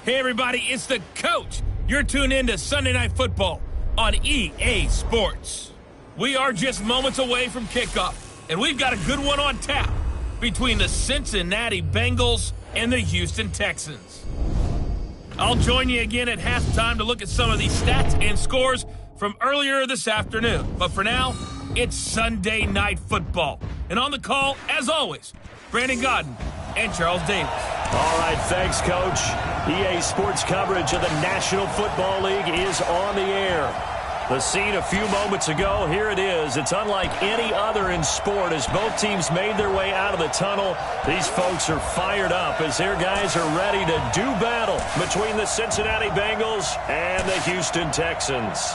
Hey, everybody, it's the coach. You're tuned in to Sunday Night Football on EA Sports. We are just moments away from kickoff, and we've got a good one on tap between the Cincinnati Bengals and the Houston Texans. I'll join you again at halftime to look at some of these stats and scores from earlier this afternoon. But for now, it's Sunday Night Football. And on the call, as always, Brandon Godden and Charles Davis. All right, thanks, Coach. EA Sports coverage of the National Football League is on the air. The scene a few moments ago, here it is. It's unlike any other in sport as both teams made their way out of the tunnel. These folks are fired up as their guys are ready to do battle between the Cincinnati Bengals and the Houston Texans.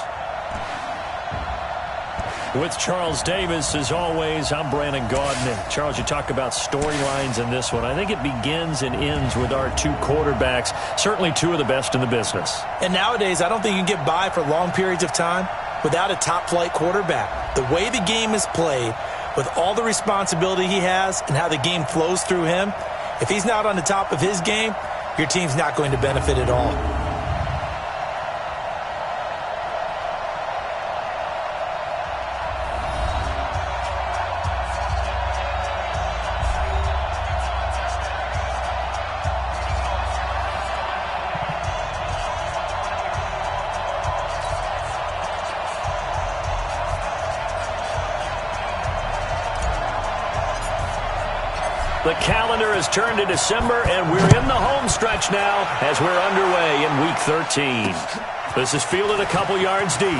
With Charles Davis, as always, I'm Brandon Gaudin. And Charles, you talk about storylines in this one. I think it begins and ends with our two quarterbacks, certainly two of the best in the business. And nowadays, I don't think you can get by for long periods of time without a top-flight quarterback. The way the game is played, with all the responsibility he has and how the game flows through him, if he's not on the top of his game, your team's not going to benefit at all. The calendar has turned to December, and we're in the home stretch now as we're underway in Week 13. This is fielded a couple yards deep.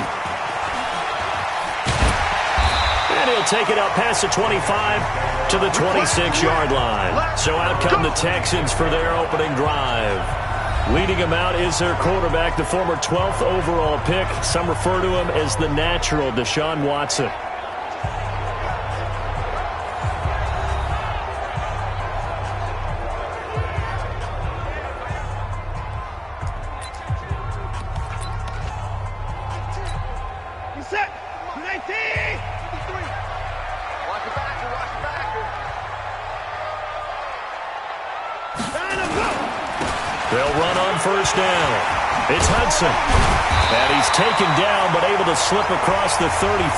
And he'll take it up past the 25 to the 26-yard line. So out come the Texans for their opening drive. Leading him out is their quarterback, the former 12th overall pick. Some refer to him as the natural, Deshaun Watson. They'll run on first down. It's Hudson. And he's taken down but able to slip across the 35.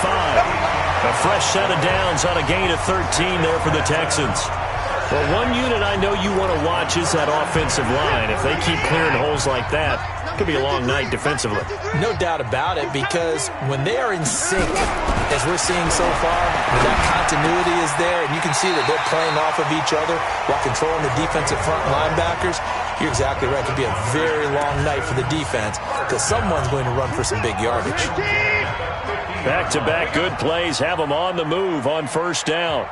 A fresh set of downs on a gain of 13 there for the Texans. Well, one unit I know you want to watch is that offensive line. If they keep clearing holes like that, it could be a long night defensively. No doubt about it, because when they are in sync, as we're seeing so far, when that continuity is there, and you can see that they're playing off of each other while controlling the defensive front linebackers, you're exactly right. It could be a very long night for the defense because someone's going to run for some big yardage. Back-to-back good plays have them on the move on first down.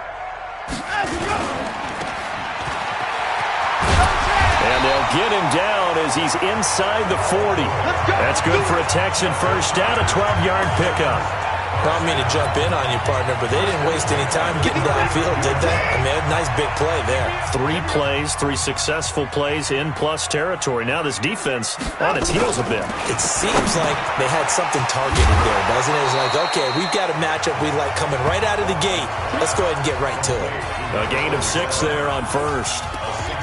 And they'll get him down as he's inside the 40. That's good for a Texan first down, a 12-yard pickup. I don't mean to jump in on you, partner, but they didn't waste any time getting downfield, did they? I mean, a nice big play there. 3 plays, 3 successful plays in plus territory. Now this defense on its heels a bit. It seems like they had something targeted there, doesn't it? It's like, okay, we've got a matchup we like coming right out of the gate. Let's go ahead and get right to it. A gain of 6 there on first.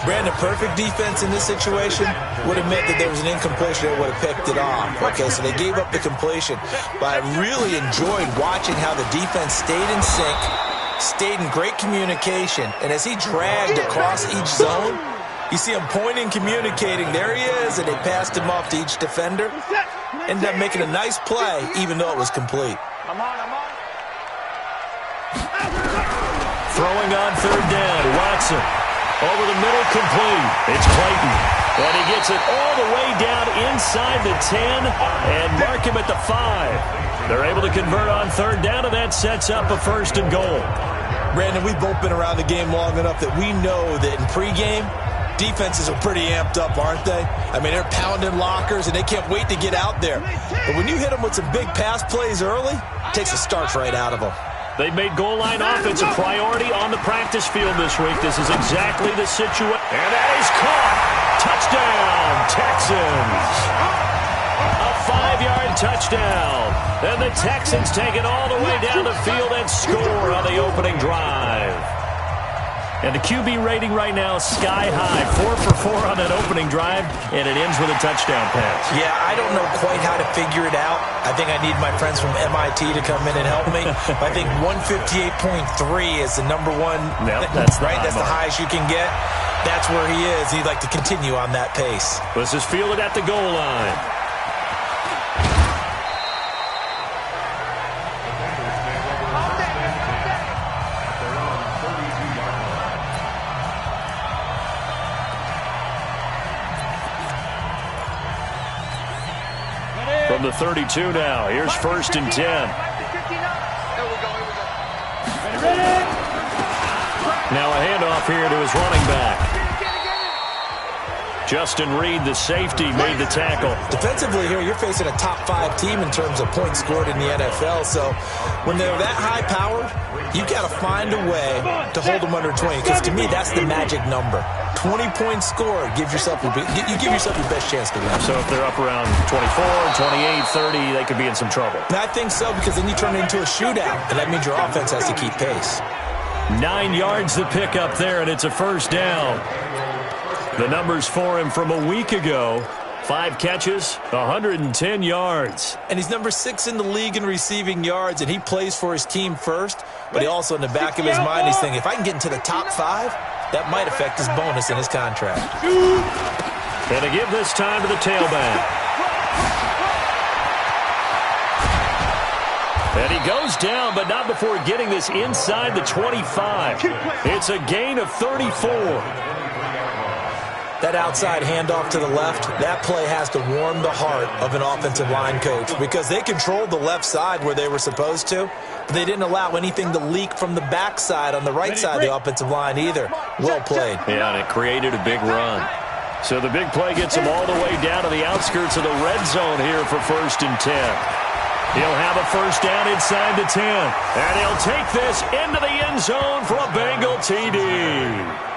Brandon, perfect defense in this situation would have meant that there was an incompletion that would have picked it off. Okay, so they gave up the completion. But I really enjoyed watching how the defense stayed in sync, stayed in great communication, and as he dragged across each zone, you see him pointing, communicating. There he is, and they passed him off to each defender. Ended up making a nice play, even though it was complete. Throwing on third down, Watson. Over the middle, complete. It's Clayton. And he gets it all the way down inside the 10 and mark him at the 5. They're able to convert on third down, and that sets up a first and goal. Brandon, we've both been around the game long enough that we know that in pregame, defenses are pretty amped up, aren't they? I mean, they're pounding lockers, and they can't wait to get out there. But when you hit them with some big pass plays early, it takes the starch right out of them. They've made goal line offense a priority on the practice field this week. This is exactly the situation. And that is caught. Touchdown, Texans. A 5-yard touchdown. And the Texans take it all the way down the field and score on the opening drive. And the QB rating right now is sky high. 4 for 4 on that opening drive, and it ends with a touchdown pass. Yeah, I don't know quite how to figure it out. I think I need my friends from MIT to come in and help me. I think 158.3 is the number one. Yep, that's right. That's the highest you can get. That's where he is. He'd like to continue on that pace. This is fielded at the goal line. From the 32 now. Here's 1st and 10. Now a handoff here to his running back. Justin Reed, the safety, made the tackle. Defensively here, you're facing a top 5 team in terms of points scored in the NFL. So when they're that high-powered, you got to find a way to hold them under 20. Because to me, that's the magic number. 20 points scored, you give yourself your best chance to win. So if they're up around 24, 28, 30, they could be in some trouble. And I think so, because then you turn it into a shootout, and that means your offense has to keep pace. 9 yards to pick up there, and it's a 1st down. The numbers for him from a week ago: 5 catches, 110 yards. And he's number 6 in the league in receiving yards, and he plays for his team first. But he also, in the back of his mind, he's thinking, if I can get into the top 5, that might affect his bonus in his contract. And to give this time to the tailback. And he goes down, but not before getting this inside the 25. It's a gain of 34. That outside handoff to the left, that play has to warm the heart of an offensive line coach, because they controlled the left side where they were supposed to, but they didn't allow anything to leak from the backside on the right side of the offensive line either. Well played. Yeah, and it created a big run. So the big play gets him all the way down to the outskirts of the red zone here for 1st and 10. He'll have a 1st down inside the 10. And he'll take this into the end zone for a Bengal TD.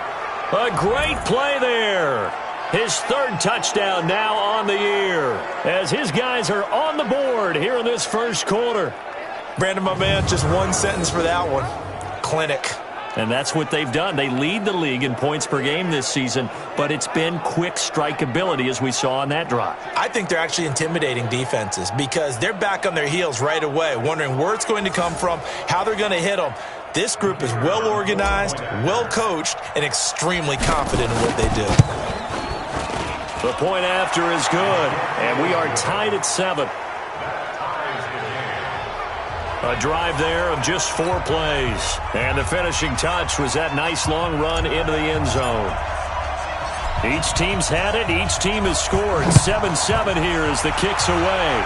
A great play there. His 3rd touchdown now on the year, as his guys are on the board here in this 1st quarter. Brandon, my man, just one sentence for that one. Clinic. And that's what they've done. They lead the league in points per game this season, but it's been quick strikeability, as we saw on that drive. I think they're actually intimidating defenses, because they're back on their heels right away, wondering where it's going to come from, how they're going to hit them. This group is well organized, well coached, and extremely confident in what they do. The point after is good, and we are tied at 7. A drive there of just 4 plays. And the finishing touch was that nice long run into the end zone. Each team's had it. Each team has scored. 7-7 here as the kick's away.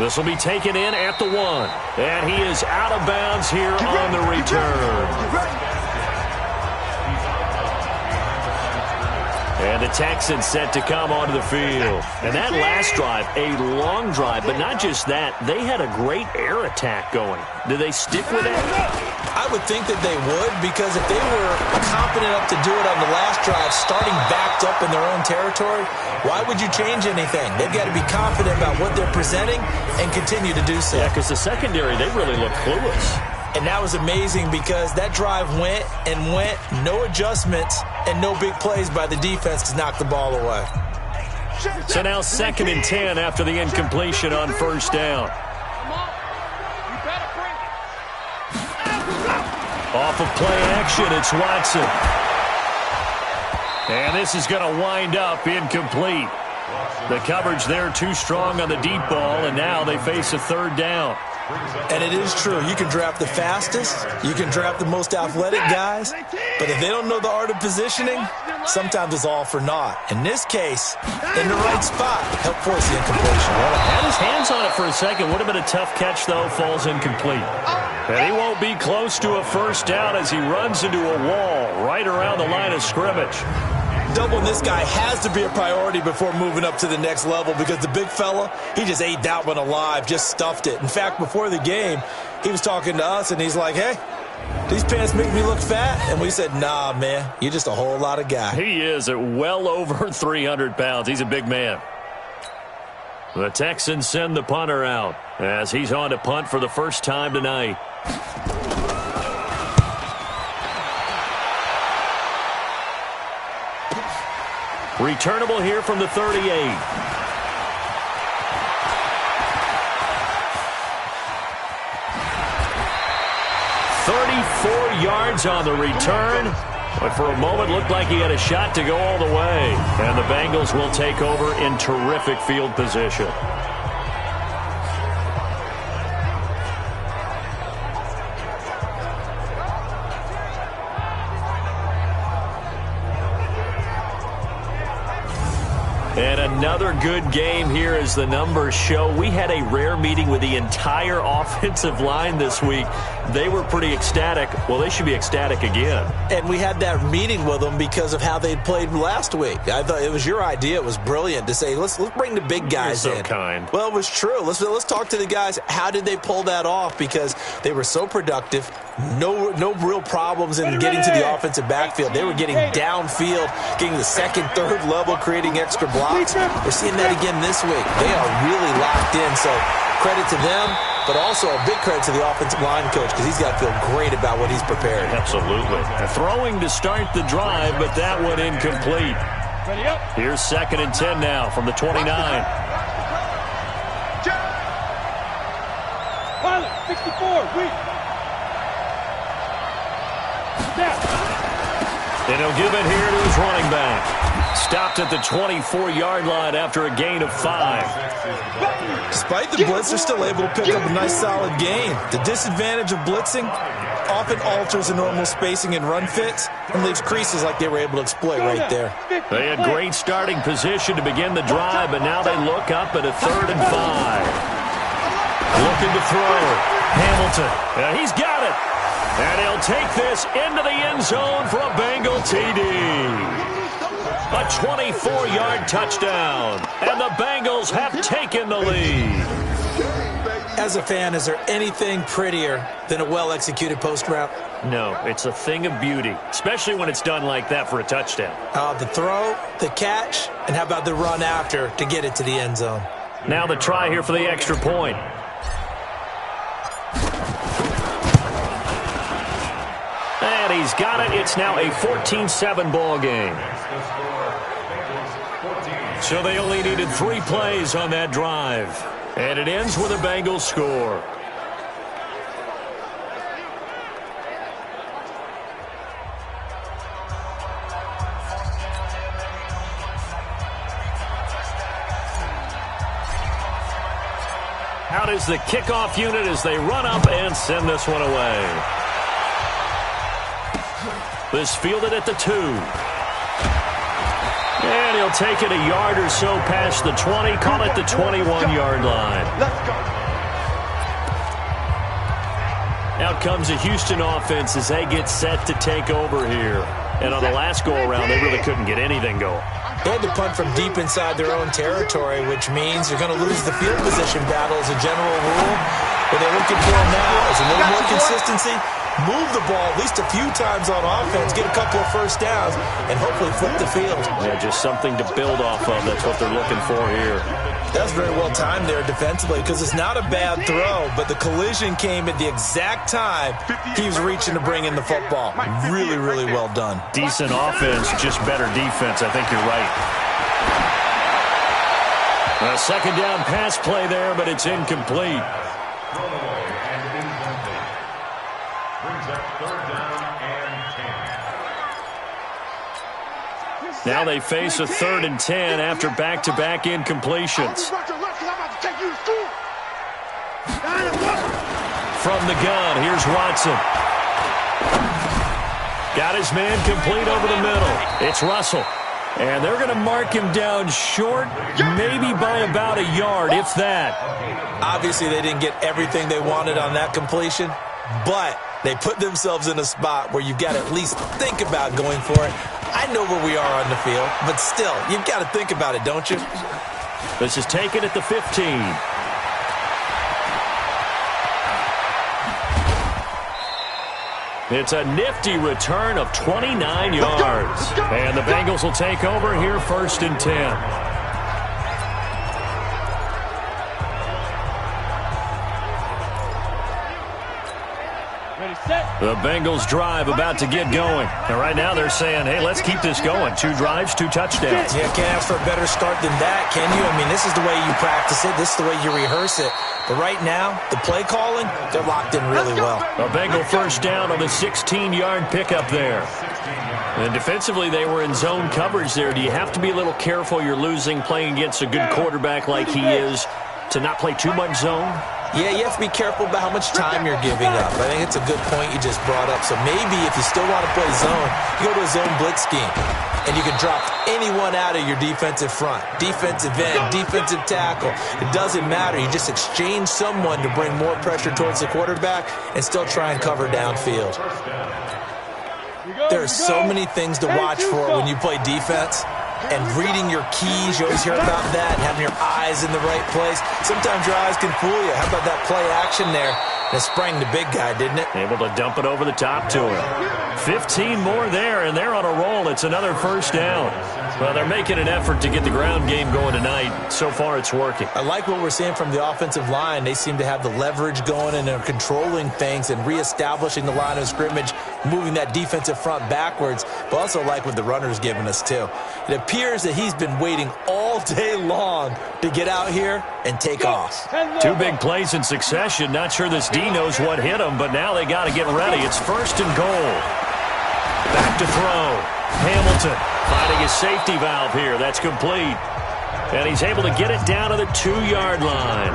This will be taken in at the 1. And he is out of bounds here on the return. And the Texans set to come onto the field. And that last drive, a long drive, but not just that. They had a great air attack going. Do they stick with it? I would think that they would, because if they were confident enough to do it on the last drive, starting backed up in their own territory, why would you change anything? They've got to be confident about what they're presenting and continue to do so. Yeah, because the secondary, they really look clueless. And that was amazing, because that drive went and went, no adjustments, and no big plays by the defense to knock the ball away. So now 2nd and 10 after the incompletion on 1st down. Off of play action, it's Watson. And this is going to wind up incomplete. The coverage there too strong on the deep ball, and now they face a 3rd down. And it is true. You can draft the fastest. You can draft the most athletic guys. But if they don't know the art of positioning, sometimes it's all for naught. In this case, in the right spot, help force the incompletion. Well, had his hands on it for a second. Would have been a tough catch, though. Falls incomplete. And he won't be close to a 1st down as he runs into a wall right around the line of scrimmage. Doubling this guy has to be a priority before moving up to the next level, because the big fella, he just ate that one alive, just stuffed it. In fact, before the game, he was talking to us, and he's like, hey, these pants make me look fat? And we said, nah, man, you're just a whole lot of guy. He is at well over 300 pounds. He's a big man. The Texans send the punter out as he's on to punt for the first time tonight. Returnable here from the 38. 34 yards on the return. But for a moment, looked like he had a shot to go all the way. And the Bengals will take over in terrific field position. And another good game here as the numbers show. We had a rare meeting with the entire offensive line this week. They were pretty ecstatic. Well, they should be ecstatic again. And we had that meeting with them because of how they'd played last week. I thought it was your idea. It was brilliant to say, let's bring the big guys in. You're so kind. Well, it was true. Let's talk to the guys. How did they pull that off? Because they were so productive. No real problems in getting to the offensive backfield. They were getting downfield, getting the second, third level, creating extra blocks. We're seeing that again this week. They are really locked in. So credit to them, but also a big credit to the offensive line coach because he's got to feel great about what he's prepared. Absolutely. Throwing to start the drive, but that one incomplete. Here's 2nd and 10 now from the 29. 64, weak. And he'll give it here to his running back. Stopped at the 24-yard line after a gain of 5. Despite the blitz, they're still able to pick up a nice, solid gain. The disadvantage of blitzing often alters the normal spacing and run fits and leaves creases like they were able to exploit right there. They had great starting position to begin the drive, but now they look up at a 3rd and 5. Looking to throw. Hamilton. He's got it. And he'll take this into the end zone for a Bengal TD. A 24-yard touchdown. And the Bengals have taken the lead. As a fan, is there anything prettier than a well-executed post route? No, it's a thing of beauty, especially when it's done like that for a touchdown. The throw, the catch, and how about the run after to get it to the end zone? Now the try here for the extra point. And he's got it. It's now a 14-7 ball game. So they only needed 3 plays on that drive. And it ends with a Bengals score. Out is the kickoff unit as they run up and send this one away. This fielded at the 2. And he'll take it a yard or so past the 20, call it the 21-yard line. Out comes the Houston offense as they get set to take over here. And on the last go-around, they really couldn't get anything going. They had to punt from deep inside their own territory, which means you're going to lose the field position battle as a general rule. What they're looking for now is a little more consistency. Move the ball at least a few times on offense, get a couple of first downs, and hopefully flip the field. Yeah, just something to build off of. That's what they're looking for here. That's very well timed there defensively because it's not a bad throw, but the collision came at the exact time he was reaching to bring in the football. Really, really well done. Decent offense, just better defense. I think you're right. A 2nd down pass play there, but it's incomplete. Now they face a 3rd and 10 after back-to-back incompletions. From the gun, here's Watson. Got his man complete over the middle. It's Russell. And they're going to mark him down short, maybe by about a yard, if that. Obviously, they didn't get everything they wanted on that completion, but they put themselves in a spot where you've got to at least think about going for it. I know where we are on the field, but still, you've got to think about it, don't you? This is taken at the 15. It's a nifty return of 29 yards. And the Bengals will take over here 1st and 10. The Bengals drive about to get going. And right now they're saying, hey, let's keep this going. 2 drives, 2 touchdowns. Yeah, can't ask for a better start than that, can you? I mean, this is the way you practice it. This is the way you rehearse it. But right now, the play calling, they're locked in really well. A Bengal first down on the 16-yard pickup there. And defensively, they were in zone coverage there. Do you have to be a little careful you're losing playing against a good quarterback like he is to not play too much zone? Yeah, you have to be careful about how much time you're giving up. I think it's a good point you just brought up. So maybe if you still want to play zone, you go to a zone blitz scheme. And you can drop anyone out of your defensive front. Defensive end, defensive tackle. It doesn't matter. You just exchange someone to bring more pressure towards the quarterback and still try and cover downfield. There are so many things to watch for when you play defense. And reading your keys, you always hear about that, and having your eyes in the right place. Sometimes your eyes can fool you. How about that play action there? And it sprang the big guy, didn't it? Able to dump it over the top to him. 15 more there, and they're on a roll. It's another first down. Well, they're making an effort to get the ground game going tonight. So far, it's working. I like what we're seeing from the offensive line. They seem to have the leverage going, and they're controlling things and reestablishing the line of scrimmage, moving that defensive front backwards, but also like what the runner's giving us, too. It appears that he's been waiting all day long to get out here and take off. 2 big plays in succession. Not sure this D knows what hit him, but now they got to get ready. It's 1st and goal. Back to throw. Hamilton finding his safety valve here. That's complete. And he's able to get it down to the 2-yard line.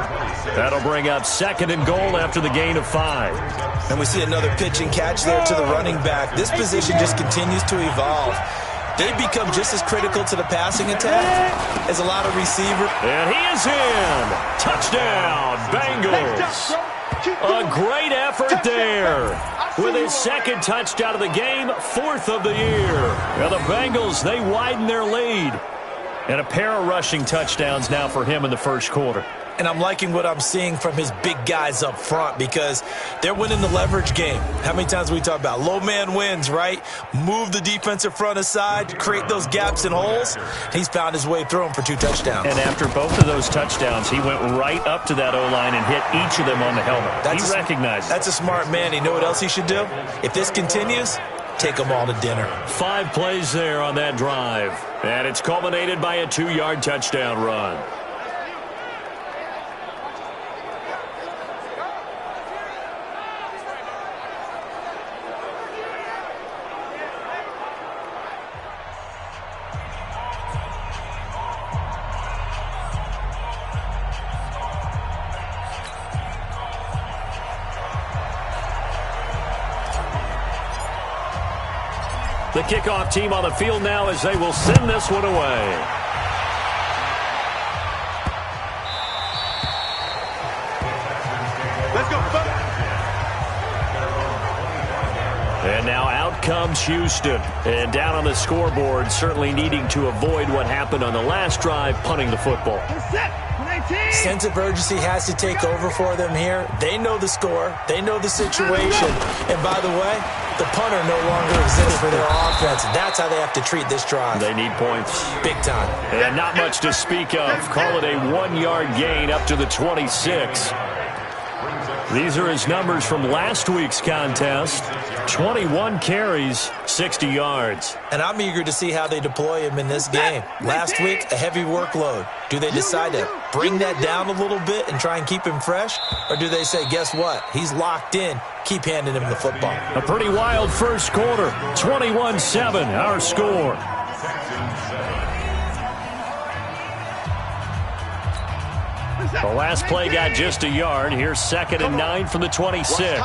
That'll bring up 2nd and goal after the gain of 5. And we see another pitch and catch there to the running back. This position just continues to evolve. They become just as critical to the passing attack as a lot of receivers. And he is in. Touchdown, Bengals. A great effort there. With his 2nd touchdown of the game, 4th of the year. Now the Bengals, they widen their lead. And a pair of rushing touchdowns now for him in the first quarter. And I'm liking what I'm seeing from his big guys up front because they're winning the leverage game. How many times we talk about low man wins, right? Move the defensive front aside, create those gaps and holes. He's found his way through them for 2 touchdowns. And after both of those touchdowns, he went right up to that O-line and hit each of them on the helmet. He recognized it. That's a smart man. You know what else he should do? If this continues, take them all to dinner. 5 plays there on that drive. And it's culminated by a 2-yard touchdown run. The kickoff team on the field now as they will send this one away. Let's go. And now out comes Houston. And down on the scoreboard, certainly needing to avoid what happened on the last drive, punting the football. Sense of urgency has to take over for them here. They know the score. They know the situation. And by the way, the punter no longer exists for their offense. That's how they have to treat this drive. They need points. Big time. And not much to speak of. Call it a 1-yard gain up to the 26. These are his numbers from last week's contest. 21 carries, 60 yards. And I'm eager to see how they deploy him in this game. Last week, a heavy workload. Do they decide to bring that down a little bit and try and keep him fresh? Or do they say, guess what? He's locked in. Keep handing him the football. A pretty wild first quarter. 21-7, our score. The last play got just a yard. Here's 2nd and 9 from the 26. A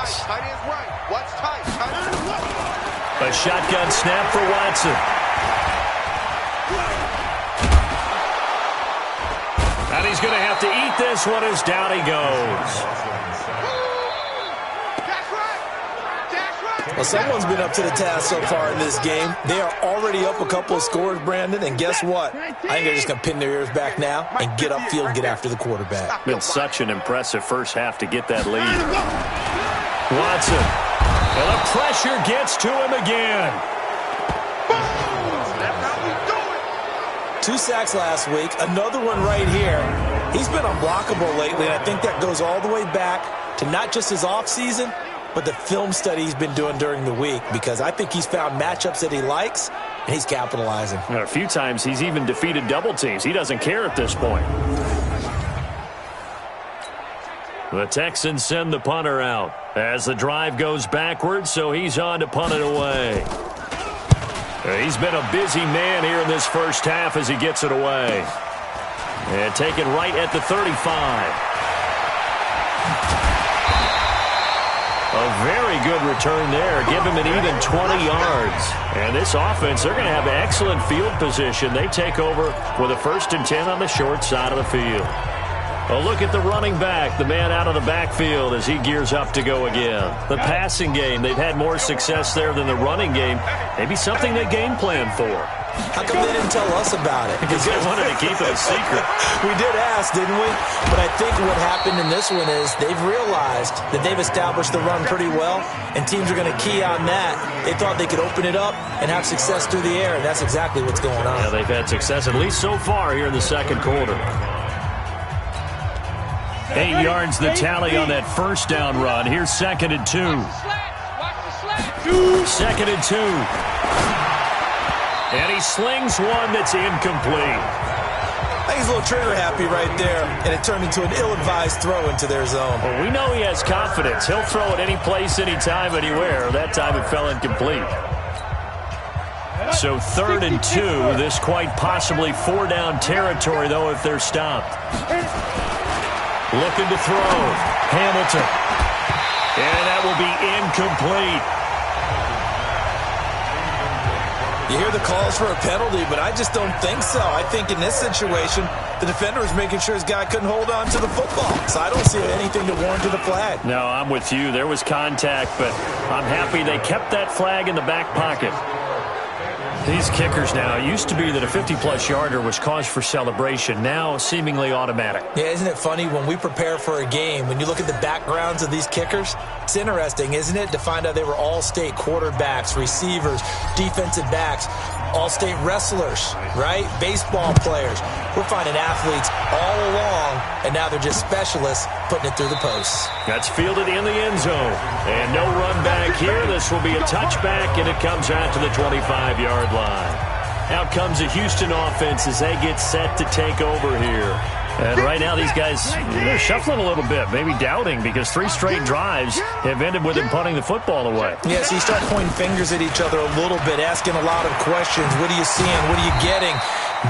shotgun snap for Watson. And he's going to have to eat this one as down he goes. Well, someone's been up to the task so far in this game. They are already up a couple of scores, Brandon, and guess what? I think they're just going to pin their ears back now and get upfield and get after the quarterback. Been such an impressive first half to get that lead. Watson. And the pressure gets to him again. 2 sacks last week, another one right here. He's been unblockable lately, and I think that goes all the way back to not just his offseason, but the film study he's been doing during the week, because I think he's found matchups that he likes, and he's capitalizing. A few times he's even defeated double teams. He doesn't care at this point. The Texans send the punter out as the drive goes backwards, so he's on to punt it away. He's been a busy man here in this first half as he gets it away. And taken right at the 35. A very good return there. Give him an even 20 yards. And this offense, they're going to have excellent field position. They take over with a 1st and 10 on the short side of the field. A look at the running back, the man out of the backfield as he gears up to go again. The passing game, they've had more success there than the running game. Maybe something they game plan for. How come they didn't tell us about it? Because they wanted to keep it a secret. We did ask, didn't we? But I think what happened in this one is they've realized that they've established the run pretty well, and teams are going to key on that. They thought they could open it up and have success through the air, and that's exactly what's going on. Yeah, they've had success, at least so far here in the second quarter. 8 yards the tally on that first down run. Here's 2nd and 2. 2nd and 2. And he slings one that's incomplete. I think he's a little trigger happy right there, and it turned into an ill-advised throw into their zone. Well, we know he has confidence. He'll throw it any place, anytime, anywhere. That time it fell incomplete. So 3rd and 2. This quite possibly 4-down territory, though, if they're stopped. Looking to throw. Hamilton. And that will be incomplete. You hear the calls for a penalty, but I just don't think so. I think in this situation, the defender was making sure his guy couldn't hold on to the football. So I don't see anything to warrant to the flag. No, I'm with you. There was contact, but I'm happy they kept that flag in the back pocket. These kickers now, it used to be that a 50-plus yarder was cause for celebration. Now, seemingly automatic. Yeah, isn't it funny when we prepare for a game, when you look at the backgrounds of these kickers, it's interesting, isn't it, to find out they were all-state quarterbacks, receivers, defensive backs, all-state wrestlers, right? Baseball players. We're finding athletes all along, and now they're just specialists putting it through the posts. That's fielded in the end zone. And no run back here. This will be a touchback, and it comes out to the 25-yard line. Out comes the Houston offense as they get set to take over here. And right now these guys, they're shuffling a little bit, maybe doubting, because 3 straight drives have ended with them punting the football away. Yeah, so you start pointing fingers at each other a little bit, asking a lot of questions. What are you seeing? What are you getting?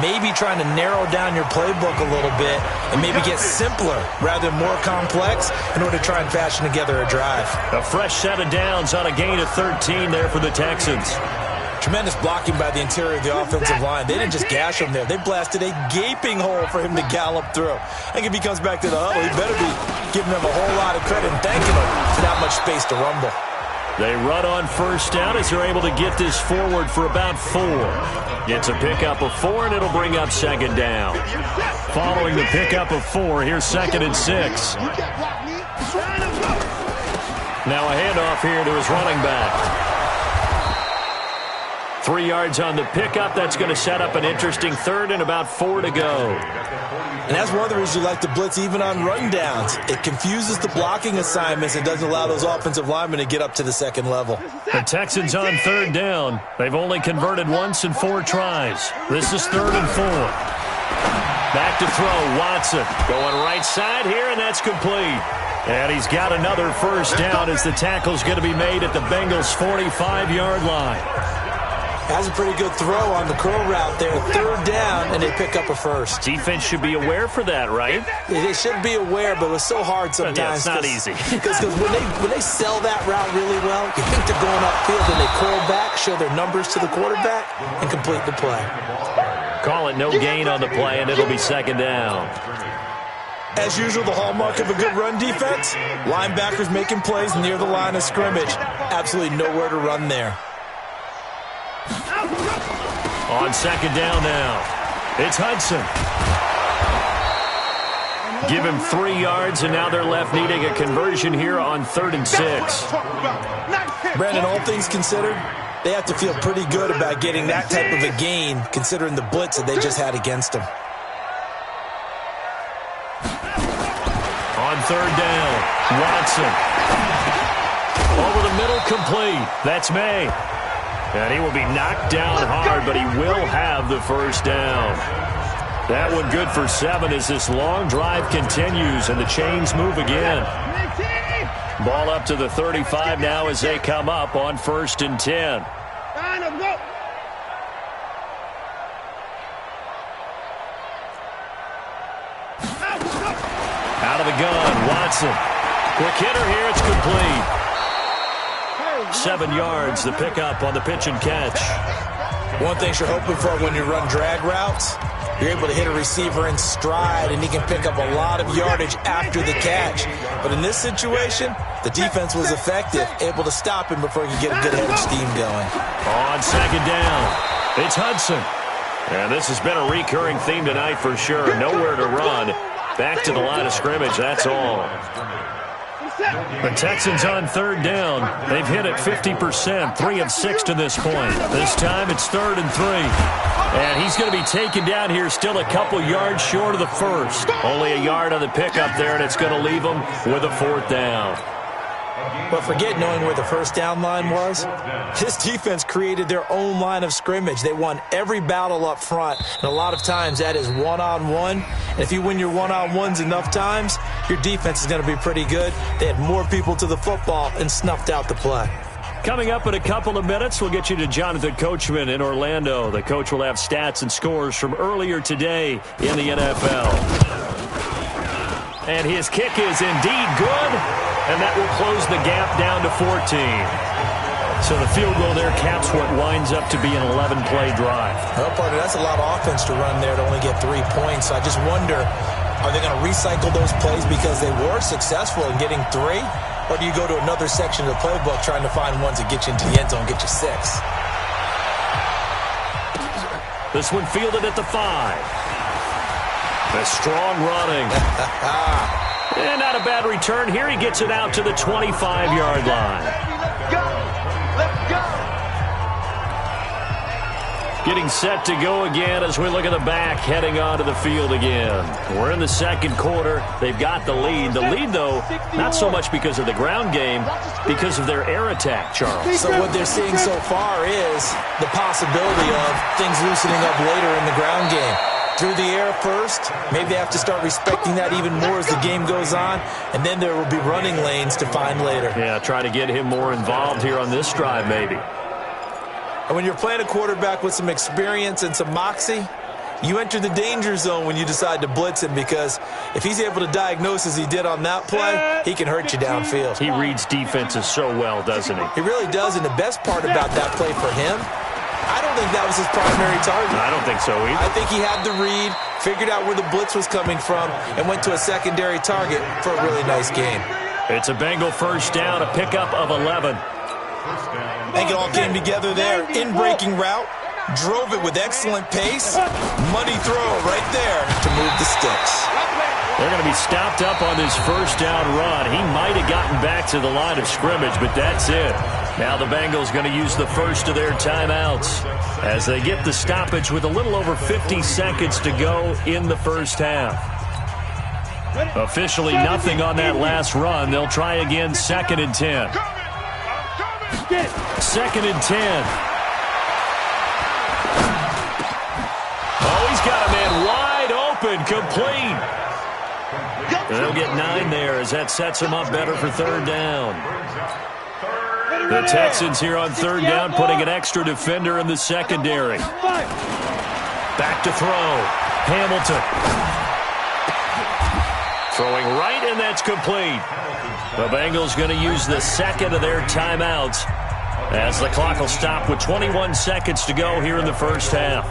Maybe trying to narrow down your playbook a little bit and maybe get simpler rather than more complex in order to try and fashion together a drive. A fresh set of downs on a gain of 13 there for the Texans. Tremendous blocking by the interior of the offensive line. They didn't just gash him there. They blasted a gaping hole for him to gallop through. I think if he comes back to the huddle, he better be giving them a whole lot of credit and thanking them for that much space to rumble. They run on first down as they're able to get this forward for about 4. Gets a pickup of 4, and it'll bring up 2nd down. Following the pickup of 4, here's 2nd and 6. Now a handoff here to his running back. 3 yards on the pickup. That's going to set up an interesting 3rd and about 4 to go. And that's one of the reasons you like to blitz even on rundowns. It confuses the blocking assignments and doesn't allow those offensive linemen to get up to the second level. The Texans on 3rd down. They've only converted once in 4 tries. This is 3rd and 4. Back to throw. Watson going right side here, and that's complete. And he's got another first down as the tackle's going to be made at the Bengals' 45-yard line. Has a pretty good throw on the curl route there. 3rd down, and they pick up a first. Defense should be aware for that, right? They should be aware, but it's so hard sometimes. Yeah, it's not easy. Because when they sell that route really well, you think they're going upfield, and they curl back, show their numbers to the quarterback, and complete the play. Call it no gain on the play, and it'll be 2nd down. As usual, the hallmark of a good run defense, linebackers making plays near the line of scrimmage. Absolutely nowhere to run there. On 2nd down now, it's Hudson. Give him 3 yards, and now they're left needing a conversion here on 3rd and 6. Brandon, all things considered, they have to feel pretty good about getting that type of a gain, considering the blitz that they just had against them. On 3rd down, Watson. middle, complete. That's May. And he will be knocked down hard, but he will have the first down. That one good for 7 as this long drive continues and the chains move again. Ball up to the 35 now as they come up on 1st and 10. Out of the gun, Watson. Quick hitter here, it's complete. 7 yards, the pickup on the pitch and catch. One thing you're hoping for when you run drag routes, you're able to hit a receiver in stride, and he can pick up a lot of yardage after the catch. But in this situation, the defense was effective, able to stop him before he could get a good head of steam going. On 2nd down, it's Hudson. And this has been a recurring theme tonight for sure. Nowhere to run. Back to the line of scrimmage, that's all. The Texans on 3rd down. They've hit it 50%, 3 of 6 to this point. This time it's 3rd and 3. And he's going to be taken down here still a couple yards short of the first. Only a yard on the pickup there, and it's going to leave him with a 4th down. But forget knowing where the first down line was. This defense created their own line of scrimmage. They won every battle up front, and a lot of times that is one-on-one. And if you win your one-on-ones enough times, your defense is going to be pretty good. They had more people to the football and snuffed out the play. Coming up in a couple of minutes, we'll get you to Jonathan Coachman in Orlando. The coach will have stats and scores from earlier today in the NFL. And his kick is indeed good, and that will close the gap down to 14. So the field goal there caps what winds up to be an 11-play drive. Well, partner, that's a lot of offense to run there to only get 3 points. So I just wonder, are they going to recycle those plays because they were successful in getting 3? Or do you go to another section of the playbook trying to find ones that get you into the end zone, get you 6? This one fielded at the 5. A strong running. And not a bad return here. He gets it out to the 25-yard line. Let's go. Getting set to go again as we look at the back heading onto the field again. We're in the 2nd quarter. They've got the lead. The lead, though, not so much because of the ground game, because of their air attack, Charles. So what they're seeing so far is the possibility of things loosening up later in the ground game. Through the air first, maybe they have to start respecting that even more as the game goes on, and then there will be running lanes to find later. Yeah, try to get him more involved here on this drive maybe. And when you're playing a quarterback with some experience and some moxie, you enter the danger zone when you decide to blitz him, because if he's able to diagnose as he did on that play, he can hurt you downfield. He reads defenses so well, doesn't he? He really does, and the best part about that play for him, I don't think that was his primary target. I don't think so either. I think he had the read, figured out where the blitz was coming from, and went to a secondary target for a really nice game. It's a Bengal first down, a pickup of 11. I think it all came together there. In-breaking route, drove it with excellent pace. Money throw right there to move the sticks. They're going to be stopped up on this first down run. He might have gotten back to the line of scrimmage, but that's it. Now the Bengals going to use the first of their timeouts as they get the stoppage with a little over 50 seconds to go in the first half. Officially nothing on that last run. They'll try again 2nd and 10. 2nd and 10. Oh, he's got a man wide open, complete. They'll get 9 there as that sets him up better for 3rd down. The Texans here on 3rd down putting an extra defender in the secondary. Back to throw. Hamilton. Throwing right, and that's complete. The Bengals going to use the 2nd of their timeouts as the clock will stop with 21 seconds to go here in the first half.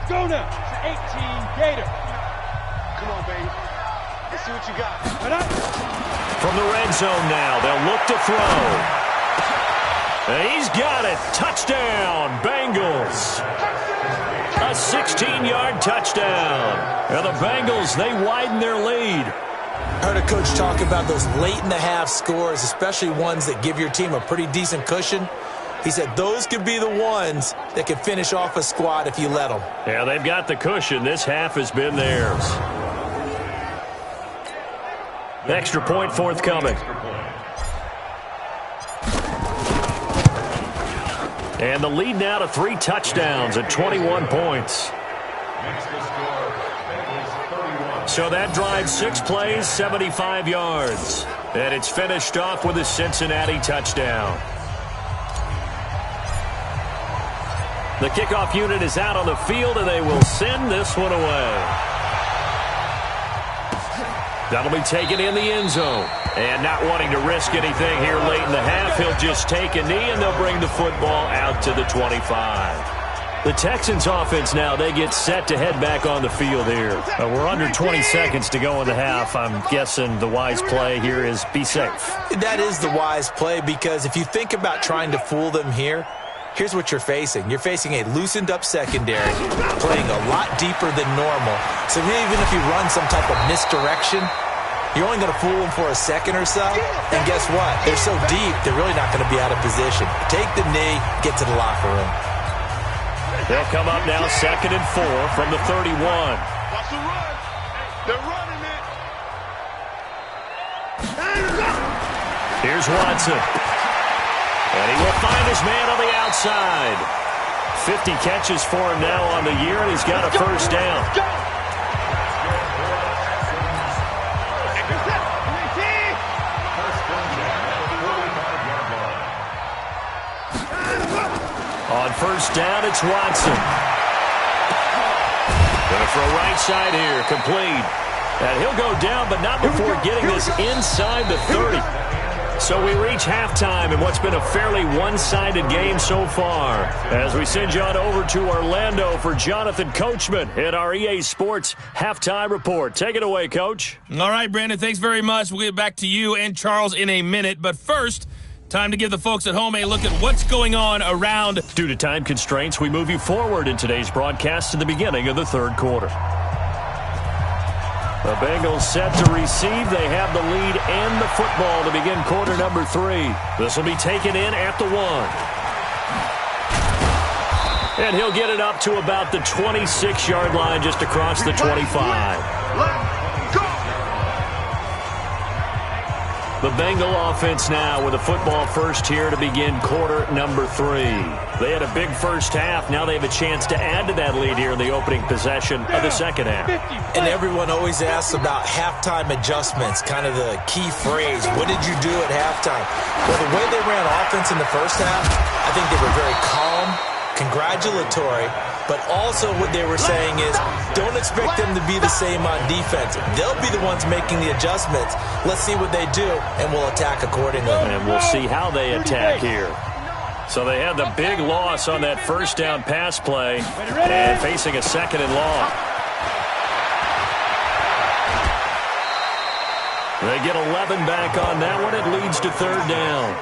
Go now. It's 18 Gator. Come on, baby. Let's see what you got. From the red zone now, they'll look to throw. And he's got it. Touchdown, Bengals. A 16-yard touchdown. And the Bengals, they widen their lead. I heard a coach talk about those late-in-the-half scores, especially ones that give your team a pretty decent cushion. He said those could be the ones that could finish off a squad if you let them. Yeah, they've got the cushion. This half has been theirs. Extra point forthcoming. And the lead now to 3 touchdowns at 21 points. So that drive, 6 plays, 75 yards. And it's finished off with a Cincinnati touchdown. The kickoff unit is out on the field, and they will send this one away. That'll be taken in the end zone. And not wanting to risk anything here late in the half, he'll just take a knee, and they'll bring the football out to the 25. The Texans offense now, they get set to head back on the field here. We're under 20 seconds to go in the half. I'm guessing the wise play here is be safe. That is the wise play, because if you think about trying to fool them here, here's what you're facing. You're facing a loosened up secondary, playing a lot deeper than normal. So even if you run some type of misdirection, you're only going to fool them for a second or so. And guess what? They're so deep, they're really not going to be out of position. Take the knee, get to the locker room. They'll come up now 2nd and 4 from the 31. Watch the run. They're running it. Here's Watson. And he will find his man on the outside. 50 catches for him now on the year, and he's got a first down. On first down, it's Watson. Going to throw right side here, complete. And he'll go down, but not before getting this inside the 30. So we reach halftime in what's been a fairly one-sided game so far. As we send you on over to Orlando for Jonathan Coachman at our EA Sports Halftime Report. Take it away, Coach. All right, Brandon, thanks very much. We'll get back to you and Charles in a minute. But first, time to give the folks at home a look at what's going on around. Due to time constraints, we move you forward in today's broadcast to the beginning of the third quarter. The Bengals set to receive. They have the lead and the football to begin quarter number 3. This will be taken in at the 1. And he'll get it up to about the 26-yard line just across the 25. The Bengal offense now with a football first here to begin quarter number 3. They had a big first half. Now they have a chance to add to that lead here in the opening possession of the second half. And everyone always asks about halftime adjustments, kind of the key phrase. What did you do at halftime? Well, the way they ran offense in the first half, I think they were very calm, congratulatory, but also what they were saying is don't expect them to be the same on defense. They'll be the ones making the adjustments. Let's see what they do, and we'll attack accordingly. And we'll see how they attack here. So they had the big loss on that first down pass play and facing a second and long. They get 11 back on that one. It leads to third down.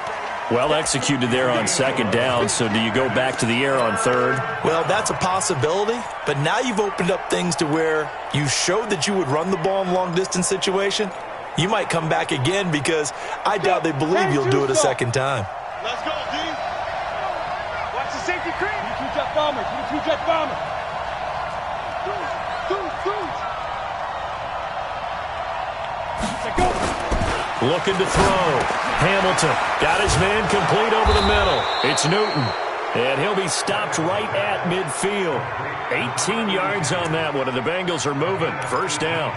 Well executed there on second down, so do you go back to the air on third? Well, that's a possibility, but now you've opened up things to where you showed that you would run the ball in long-distance situation. You might come back again because I doubt they believe you'll do it a second time. Let's go, D. Watch the safety creep. Two-jet bomber. Two-jet bomber. Looking to throw. Hamilton got his man complete over the middle. It's Newton. And he'll be stopped right at midfield. 18 yards on that one, and the Bengals are moving. First down.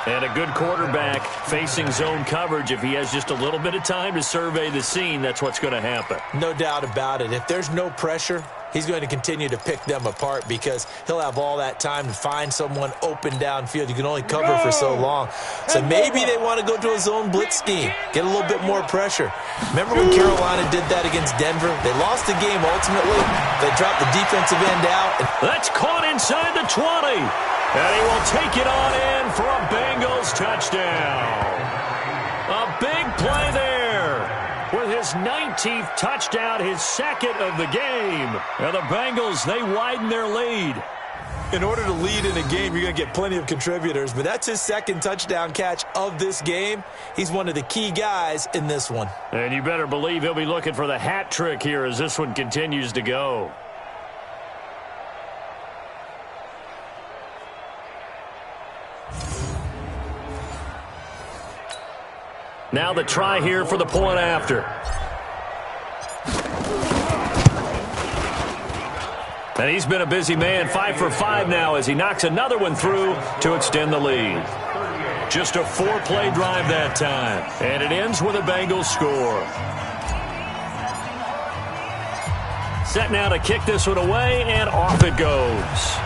And a good quarterback facing zone coverage. If he has just a little bit of time to survey the scene, that's what's going to happen. No doubt about it. If there's no pressure, he's going to continue to pick them apart because he'll have all that time to find someone open downfield. You can only cover for so long. So maybe they want to go to a zone blitz scheme, get a little bit more pressure. Remember when Carolina did that against Denver? They lost the game ultimately. They dropped the defensive end out. That's caught inside the 20. And he will take it on in for a Bengals touchdown. A big play there. With his 19th touchdown, his second of the game. And the Bengals, they widen their lead. In order to lead in a game, you're going to get plenty of contributors, but that's his second touchdown catch of this game. He's one of the key guys in this one. And you better believe he'll be looking for the hat trick here as this one continues to go. Now the try here for the point after. And he's been a busy man, 5 for 5 now as he knocks another one through to extend the lead. Just a 4-play drive that time. And it ends with a Bengals score. Set now to kick this one away, and off it goes.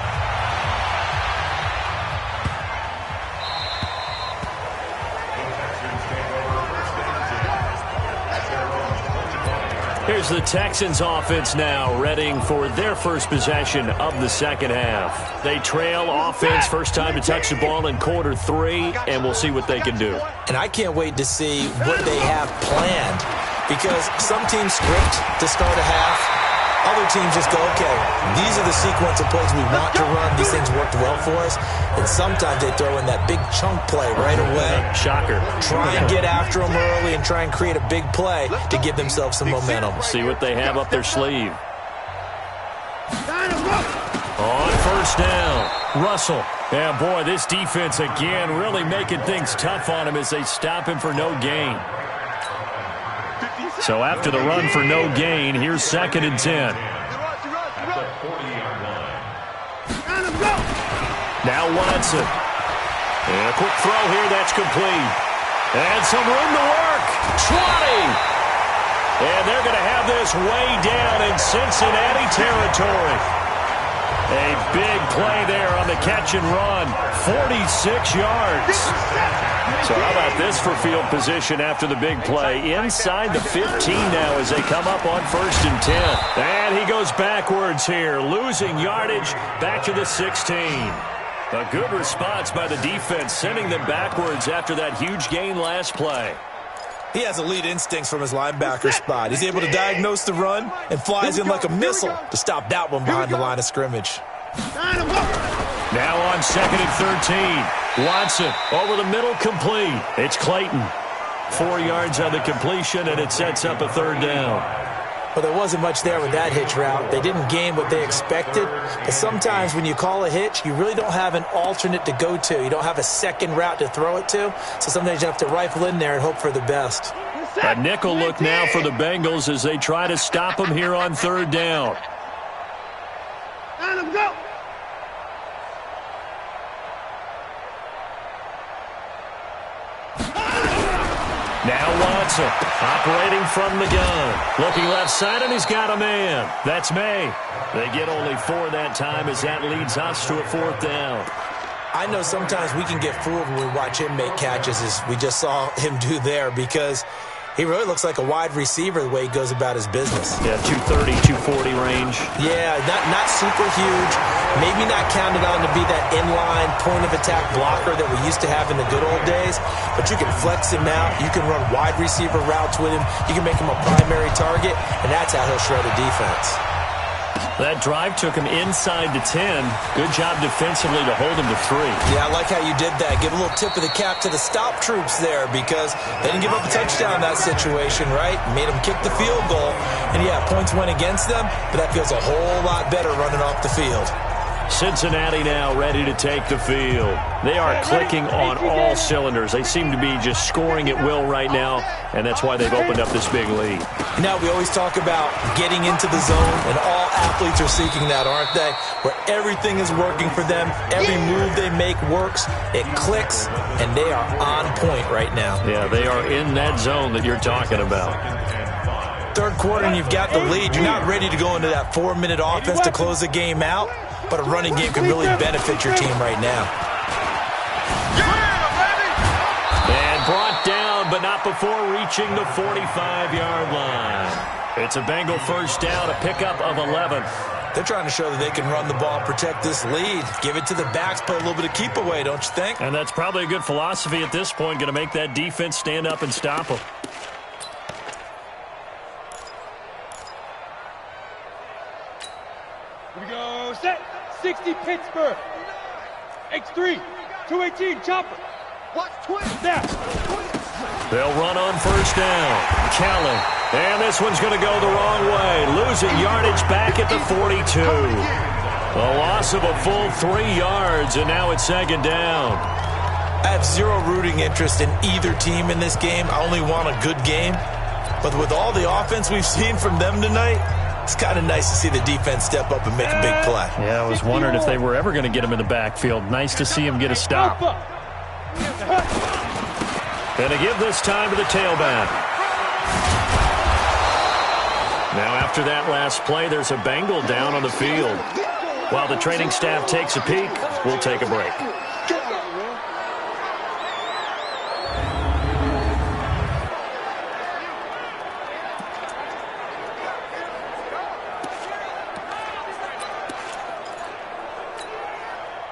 Here's the Texans offense now, readying for their first possession of the second half. They trail offense, first time to touch the ball in quarter 3, and we'll see what they can do. And I can't wait to see what they have planned, because some teams script to start a half. Other teams just go, okay, these are the sequence of plays we want to run. These things worked well for us. And sometimes they throw in that big chunk play right away. Shocker. Try and get after them early and try and create a big play to give themselves some momentum. See what they have up their sleeve. On first down, Russell. Yeah, boy, this defense again really making things tough on him as they stop him for no gain. So after the run for no gain, here's 2nd and 10. Now Watson. And a quick throw here, that's complete. And some room to work. 20. And they're going to have this way down in Cincinnati territory. A big play there on the catch and run. 46 yards. So how about this for field position after the big play? Inside the 15 now as they come up on 1st and 10. And he goes backwards here, losing yardage back to the 16. A good response by the defense, sending them backwards after that huge gain last play. He has elite instincts from his linebacker spot. He's able to diagnose the run and flies in like a missile to stop that one behind the line of scrimmage. Now on 2nd and 13. Watson over the middle, complete. It's Clayton. 4 yards on the completion, and it sets up a 3rd down. Well, there wasn't much there with that hitch route. They didn't gain what they expected. But sometimes when you call a hitch, you really don't have an alternate to go to. You don't have a second route to throw it to. So sometimes you have to rifle in there and hope for the best. A nickel look now for the Bengals as they try to stop him here on 3rd down. Let him go. Now Watson, operating from the gun. Looking left side, and he's got a man. That's May. They get only 4 that time as that leads us to a 4th down. I know sometimes we can get fooled when we watch him make catches, as we just saw him do there, because he really looks like a wide receiver the way he goes about his business. Yeah, 230, 240 range. Yeah, not super huge. Maybe not counted on to be that inline point-of-attack blocker that we used to have in the good old days. But you can flex him out. You can run wide receiver routes with him. You can make him a primary target, and that's how he'll shred a defense. That drive took him inside the 10. Good job defensively to hold him to 3. Yeah, I like how you did that. Give a little tip of the cap to the stop troops there, because they didn't give up a touchdown in that situation, right? Made them kick the field goal. And, yeah, points went against them, but that feels a whole lot better running off the field. Cincinnati now ready to take the field. They are clicking on all cylinders. They seem to be just scoring at will right now, and that's why they've opened up this big lead. Now, we always talk about getting into the zone, and all athletes are seeking that, aren't they? Where everything is working for them, every move they make works, it clicks, and they are on point right now. Yeah, they are in that zone that you're talking about. Third quarter, and you've got the lead. You're not ready to go into that 4-minute offense to close the game out, but a running game can really benefit your team right now. And brought down, but not before reaching the 45-yard line. It's a Bengal first down, a pickup of 11. They're trying to show that they can run the ball, protect this lead, give it to the backs, play a little bit of keep away, don't you think? And that's probably a good philosophy at this point, going to make that defense stand up and stop them. Here we go, set. 60 Pittsburgh. X3, 218 chopper. Watch twist. Snap. They'll run on first down. Kelly. And this one's going to go the wrong way. Losing yardage back at the 42. A loss of a full 3 yards, and now it's second down. I have zero rooting interest in either team in this game. I only want a good game. But with all the offense we've seen from them tonight, it's kind of nice to see the defense step up and make a big play. Yeah, I was wondering if they were ever going to get him in the backfield. Nice to see him get a stop. Going to give this time to the tailback. Now after that last play, there's a Bengal down on the field. While the training staff takes a peek, we'll take a break.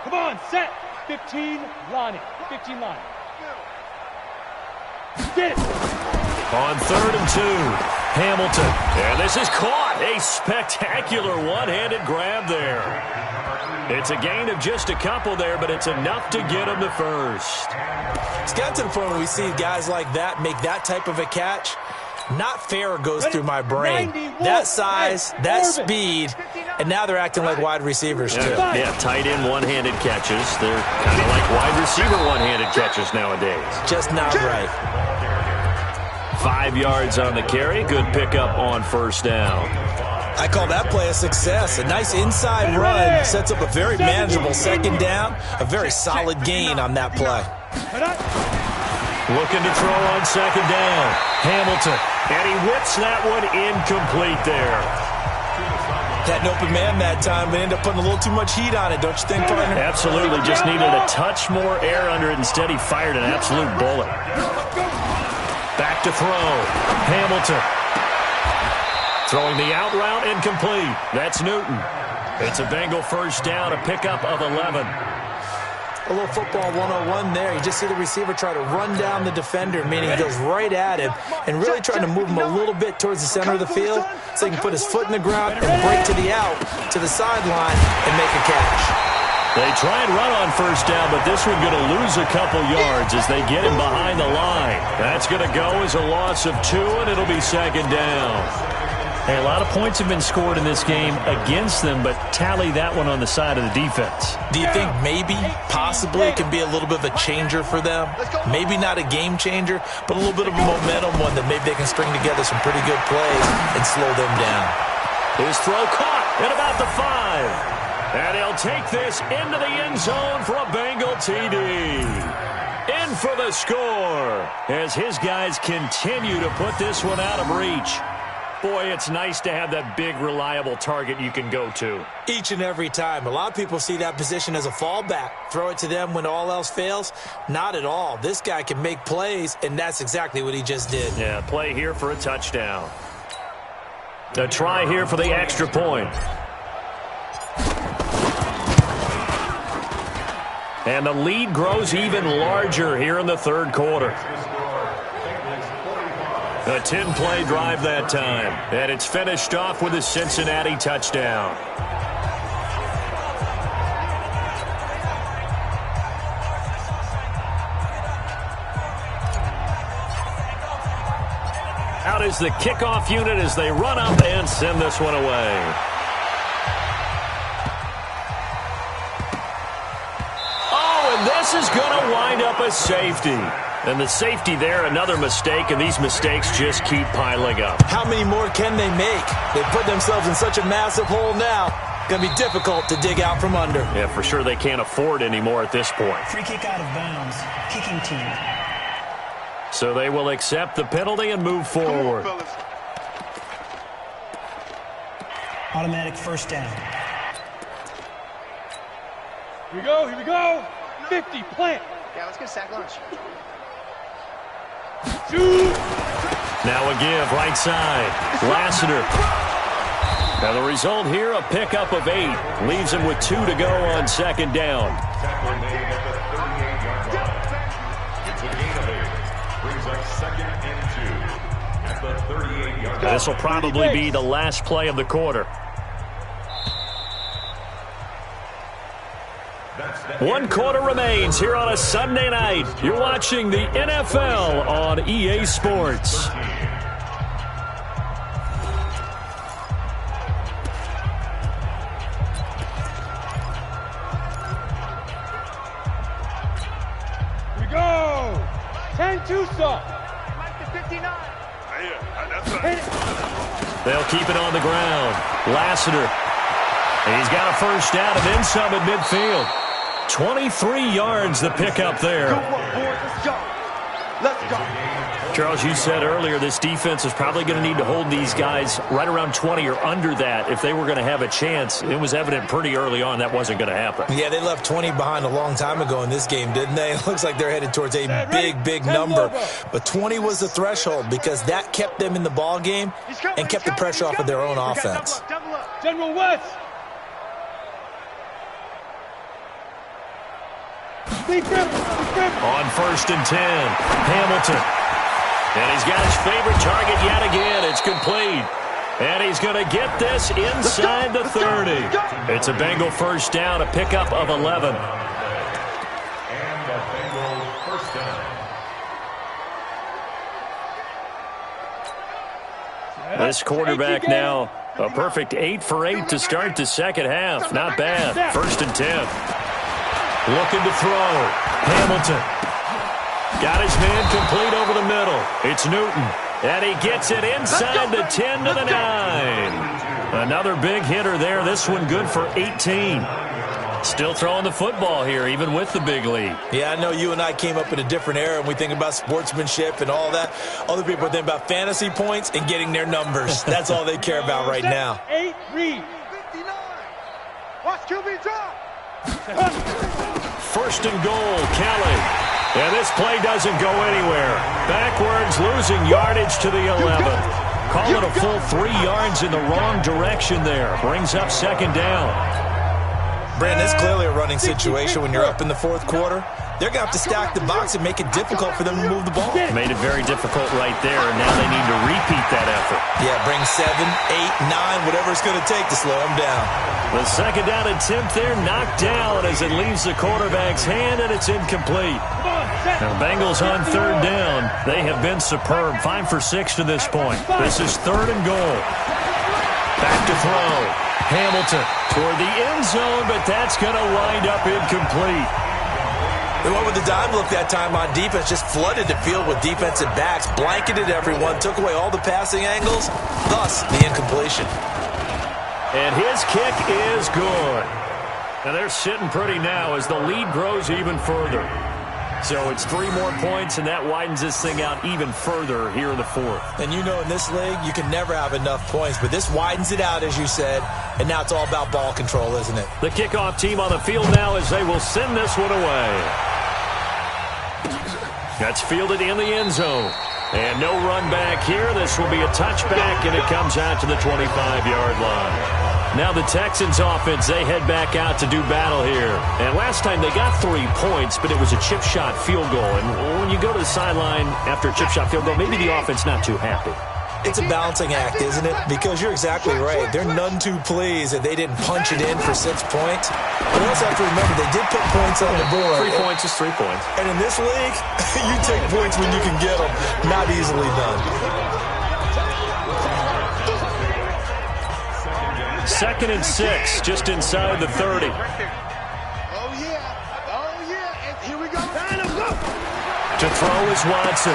Come on, set. 15, Lonnie. 15 line. Get it. On 3rd and 2, Hamilton. And this is caught. A spectacular one-handed grab there. It's a gain of just a couple there, but it's enough to get him the first. It's got to the point where we see guys like that make that type of a catch. Not fair goes through my brain. That size, that speed, and now they're acting like wide receivers, too. Yeah, tight end one-handed catches. They're kind of like wide receiver one-handed catches nowadays. Just not right. 5 yards on the carry. Good pickup on first down. I call that play a success. A nice inside run sets up a very manageable second down. A very solid gain on that play. Looking to throw on second down. Hamilton. And he whips that one incomplete there. Had an open man that time, but ended up putting a little too much heat on it, don't you think, partner? Absolutely. Just needed a touch more air under it. Instead, he fired an absolute bullet. Back to throw. Hamilton. Throwing the out route incomplete. That's Newton. It's a Bengal first down, a pickup of 11. A little football 101 there. You just see the receiver try to run down the defender, meaning he goes right at him and really trying to move him a little bit towards the center of the field so he can put his foot in the ground and break to the out, to the sideline, and make a catch. They try and run on first down, but this one going to lose a couple yards as they get him behind the line. That's going to go as a loss of 2, and it'll be second down. Hey, a lot of points have been scored in this game against them, but tally that one on the side of the defense. Do you think maybe, possibly, it can be a little bit of a changer for them? Maybe not a game changer, but a little bit of a momentum one that maybe they can string together some pretty good plays and slow them down. His throw caught at about the 5. And he'll take this into the end zone for a Bengal TD. In for the score as his guys continue to put this one out of reach. Boy, it's nice to have that big, reliable target you can go to. Each and every time. A lot of people see that position as a fallback. Throw it to them when all else fails. Not at all. This guy can make plays, and that's exactly what he just did. Yeah, play here for a touchdown. A try here for the extra point. And the lead grows even larger here in the third quarter. A 10-play drive that time, and it's finished off with a Cincinnati touchdown. Out is the kickoff unit as they run up and send this one away. Oh, and this is going to wind up a safety. And the safety there, another mistake, and these mistakes just keep piling up. How many more can they make? They put themselves in such a massive hole now. Going to be difficult to dig out from under. Yeah, for sure they can't afford anymore at this point. Free kick out of bounds. Kicking team. So they will accept the penalty and move forward. Automatic first down. Here we go, here we go. 50, plant. Yeah, let's get a sack lunch. Shoot. Now a give, right side. Lassiter. Now the result here, a pickup of 8. Leaves him with 2 to go on second down. This will probably be the last play of the quarter. 1 quarter remains here on a Sunday night. You're watching the NFL on EA Sports. We go! 10-2 stop. They'll keep it on the ground. Lassiter. He's got a first down and then some at midfield. 23 yards the pickup there. Let's go. Let's go. Charles, you said earlier this defense is probably going to need to hold these guys right around 20 or under that if they were going to have a chance. It was evident pretty early on that wasn't going to happen. Yeah, they left 20 behind a long time ago in this game, didn't they? It looks like they're headed towards a big number. But 20 was the threshold because that kept them in the ball game and kept the pressure off of their own offense. General West. On 1st and 10, Hamilton. And he's got his favorite target yet again. It's complete. And he's going to get this inside the 30. It's a Bengal first down, a pickup of 11. This quarterback now, a perfect 8 for 8 to start the second half. Not bad. 1st and 10. Looking to throw. Hamilton. Got his man complete over the middle. It's Newton. And he gets it inside the 10 to the 9. Another big hitter there. This one good for 18. Still throwing the football here, even with the big lead. Yeah, I know you and I came up in a different era, and we think about sportsmanship and all that. Other people think about fantasy points and getting their numbers. That's all they care about right now. 8 read. 59. Watch QB drop. 1st and goal, Kelly. And this play doesn't go anywhere. Backwards, losing yardage to the 11. Call it a full 3 yards in the wrong direction there. Brings up 2nd down. Brandon, it's clearly a running situation when you're up in the 4th quarter. They're going to have to stack the box and make it difficult for them to move the ball. Made it very difficult right there, and now they need to repeat that effort. Yeah, bring 7, 8, 9, whatever it's going to take to slow them down. The 2nd down attempt there knocked down as it leaves the quarterback's hand, and it's incomplete. Now, Bengals on 3rd down. They have been superb. 5 for 6 to this point. This is 3rd and goal. Back to throw. Hamilton toward the end zone, but that's going to wind up incomplete. They went with the dime look that time on defense, just flooded the field with defensive backs, blanketed everyone, took away all the passing angles, thus the incompletion. And his kick is good. Now they're sitting pretty now as the lead grows even further. So it's 3 more points, and that widens this thing out even further here in the 4th. And you know in this league, you can never have enough points, but this widens it out, as you said, and now it's all about ball control, isn't it? The kickoff team on the field now as they will send this one away. That's fielded in the end zone. And no run back here. This will be a touchback, and it comes out to the 25-yard line. Now the Texans offense, they head back out to do battle here. And last time they got 3 points, but it was a chip shot field goal. And when you go to the sideline after a chip shot field goal, maybe the offense not too happy. It's a balancing act, isn't it? Because you're exactly right. They're none too pleased that they didn't punch it in for 6 points. But you also have to remember they did put points on the board. 3 points is 3 points. And in this league, you take points when you can get them. Not easily done. 2nd and 6, just inside the 30. Oh, yeah. And here we go. To throw is Watson.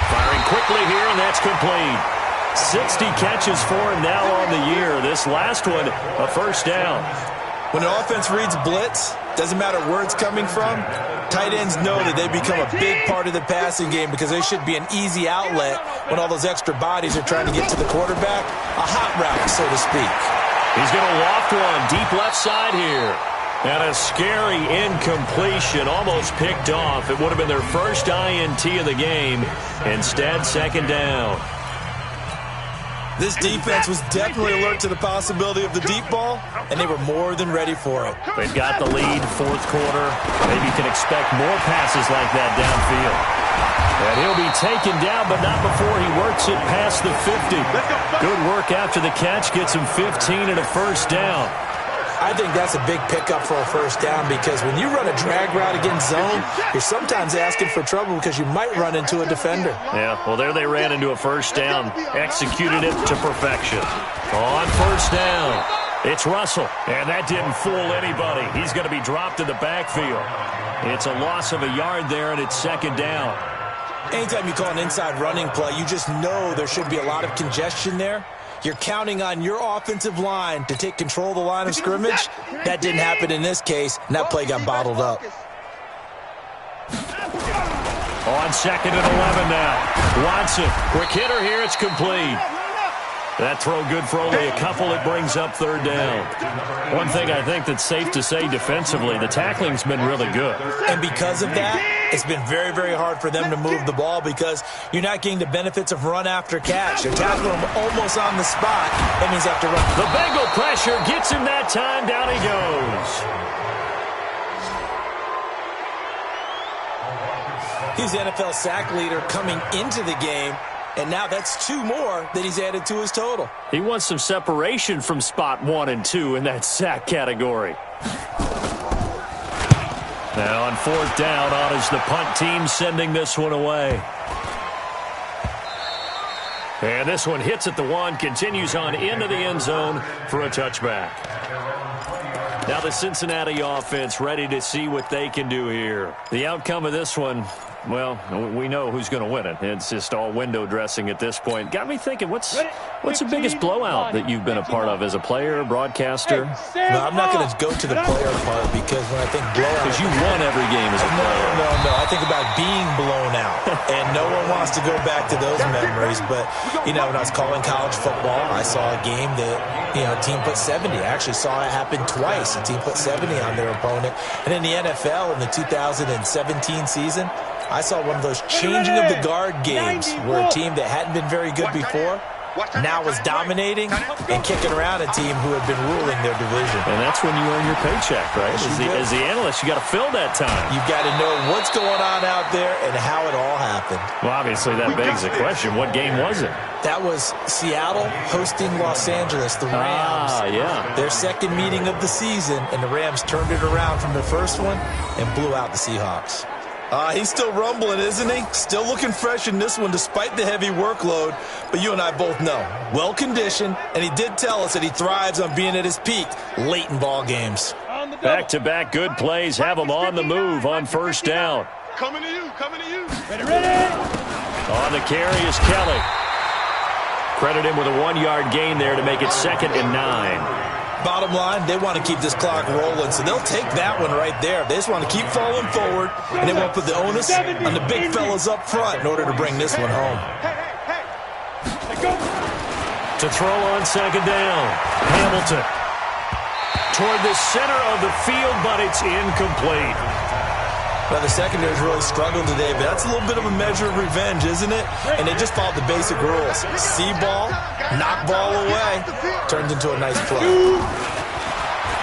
Firing quickly here, and that's complete. 60 catches for him now on the year. This last one, a first down. When an offense reads blitz, doesn't matter where it's coming from, tight ends know that they become a big part of the passing game because they should be an easy outlet when all those extra bodies are trying to get to the quarterback. A hot route, so to speak. He's going to loft one deep left side here. And a scary incompletion, almost picked off. It would have been their first INT of the game. Instead, 2nd down. This defense was definitely alert to the possibility of the deep ball, and they were more than ready for it. They've got the lead, 4th quarter. Maybe you can expect more passes like that downfield. And he'll be taken down, but not before he works it past the 50. Good work after the catch, gets him 15 and a first down. I think that's a big pickup for a first down because when you run a drag route against zone, you're sometimes asking for trouble because you might run into a defender. Yeah, well, there they ran into a first down, executed it to perfection. On first down, it's Russell, and that didn't fool anybody. He's going to be dropped in the backfield. It's a loss of a yard there, and it's second down. Anytime you call an inside running play, you just know there should be a lot of congestion there. You're counting on your offensive line to take control of the line of scrimmage. That didn't happen in this case, and that play got bottled up. On second and 11 now. Watson, quick hitter here, it's complete. That throw good for only a couple. It brings up third down. One thing I think that's safe to say defensively, the tackling's been really good. And because of that, it's been very, very hard for them to move the ball because you're not getting the benefits of run after catch. You're tackling them almost on the spot. That means you have to run. The Bengal pressure gets him that time. Down he goes. He's the NFL sack leader coming into the game. And now that's 2 more that he's added to his total. He wants some separation from spot 1 and 2 in that sack category. Now on fourth down, on is the punt team sending this one away. And this one hits at the 1, continues on into the end zone for a touchback. Now the Cincinnati offense ready to see what they can do here. The outcome of this one, well, we know who's going to win it. It's just all window dressing at this point. Got me thinking, what's the biggest blowout that you've been a part of as a player, broadcaster? No, I'm not going to go to the player part because when I think blowout... Because you won every game as a player. No. I think about being blown out. And no one wants to go back to those memories. But, when I was calling college football, I saw a game that, a team put 70. I actually saw it happen twice. A team put 70 on their opponent. And in the NFL, in the 2017 season, I saw one of those changing of the guard games where a team that hadn't been very good before now was dominating and kicking around a team who had been ruling their division. And that's when you earn your paycheck, right? As the analyst, you got to fill that time. You've got to know what's going on out there and how it all happened. Well, obviously that begs the question, what game was it? That was Seattle hosting Los Angeles, the Rams. Yeah. Their second meeting of the season, and the Rams turned it around from their first one and blew out the Seahawks. He's still rumbling, isn't he? Still looking fresh in this one despite the heavy workload. But you and I both know, well-conditioned, and he did tell us that he thrives on being at his peak late in ball games. Back-to-back good plays have him on the move on first down. Coming to you. Ready. On the carry is Kelly. Credit him with a 1-yard gain there to make it 2nd and 9. Bottom line, they want to keep this clock rolling, so they'll take that one right there. They just want to keep falling forward, and they won't put the onus on the big fellas up front in order to bring this one home. To throw on second down, Hamilton. Toward the center of the field, but it's incomplete. Well, the secondary's really struggled today, but that's a little bit of a measure of revenge, isn't it? And they just followed the basic rules. See ball, knock ball away. Turns into a nice play.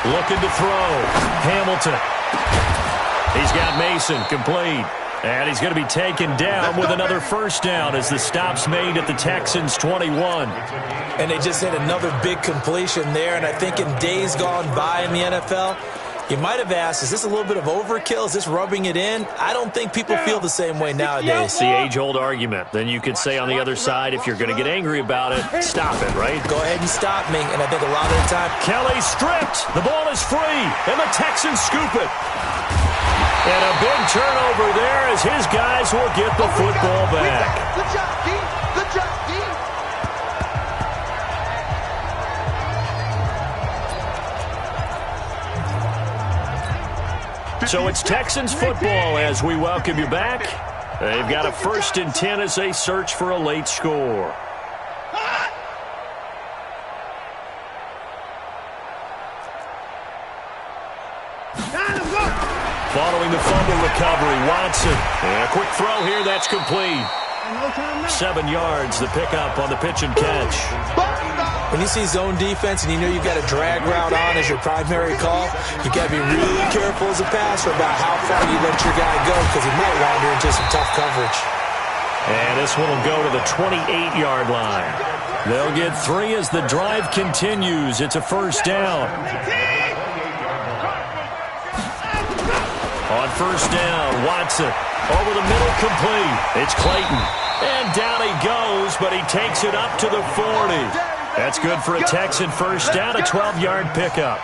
Looking to throw. Hamilton. He's got Mason complete. And he's going to be taken down with another first down as the stop's made at the Texans' 21. And they just had another big completion there. And I think in days gone by in the NFL, you might have asked, is this a little bit of overkill? Is this rubbing it in? I don't think people feel the same way nowadays. It's the age-old argument. Then you could say on the other side, if you're going to get angry about it, stop it, right? Go ahead and stop me. And I think a lot of the time... Kelly stripped. The ball is free. And the Texans scoop it. And a big turnover there as his guys will get the football back. Good job, D. Good job, D. So it's Texans football as we welcome you back. They've got a 1st and 10 as they search for a late score. Following the fumble recovery, Watson. And a quick throw here, that's complete. 7 yards, the pickup on the pitch and catch. When you see zone defense and you know you've got a drag route on as your primary call, you've got to be really careful as a passer about how far you let your guy go because he might wander into some tough coverage. And this one will go to the 28-yard line. They'll get 3 as the drive continues. It's a first down. On first down, Watson over the middle, complete. It's Clayton. And down he goes, but he takes it up to the 40. That's good for a Texan first down, a 12-yard pickup.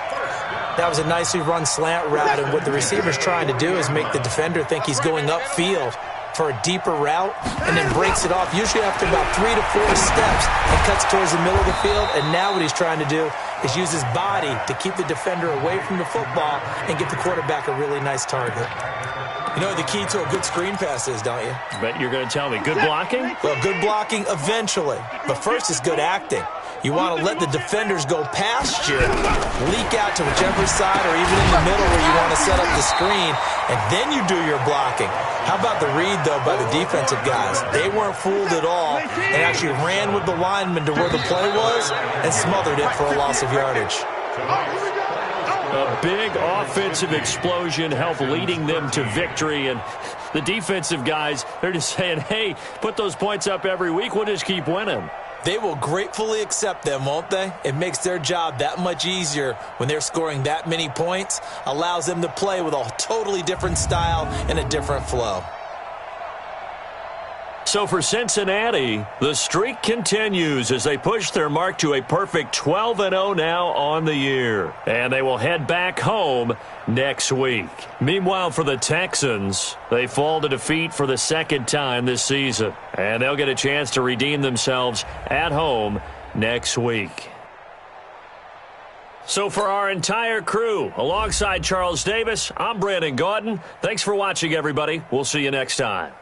That was a nicely run slant route, and what the receiver's trying to do is make the defender think he's going upfield for a deeper route, and then breaks it off, usually after about 3 to 4 steps, and cuts towards the middle of the field. And now what he's trying to do is use his body to keep the defender away from the football and get the quarterback a really nice target. You know what the key to a good screen pass is, don't you? Bet you're going to tell me. Good blocking? Well, good blocking eventually, but first is good acting. You want to let the defenders go past you, leak out to whichever side or even in the middle where you want to set up the screen, and then you do your blocking. How about the read, though, by the defensive guys? They weren't fooled at all and actually ran with the lineman to where the play was and smothered it for a loss of yardage. A big offensive explosion helped leading them to victory, and the defensive guys, they're just saying, hey, put those points up every week, we'll just keep winning. They will gratefully accept them, won't they? It makes their job that much easier when they're scoring that many points, allows them to play with a totally different style and a different flow. So for Cincinnati, the streak continues as they push their mark to a perfect 12-0 now on the year. And they will head back home next week. Meanwhile, for the Texans, they fall to defeat for the second time this season. And they'll get a chance to redeem themselves at home next week. So for our entire crew, alongside Charles Davis, I'm Brandon Gaudin. Thanks for watching, everybody. We'll see you next time.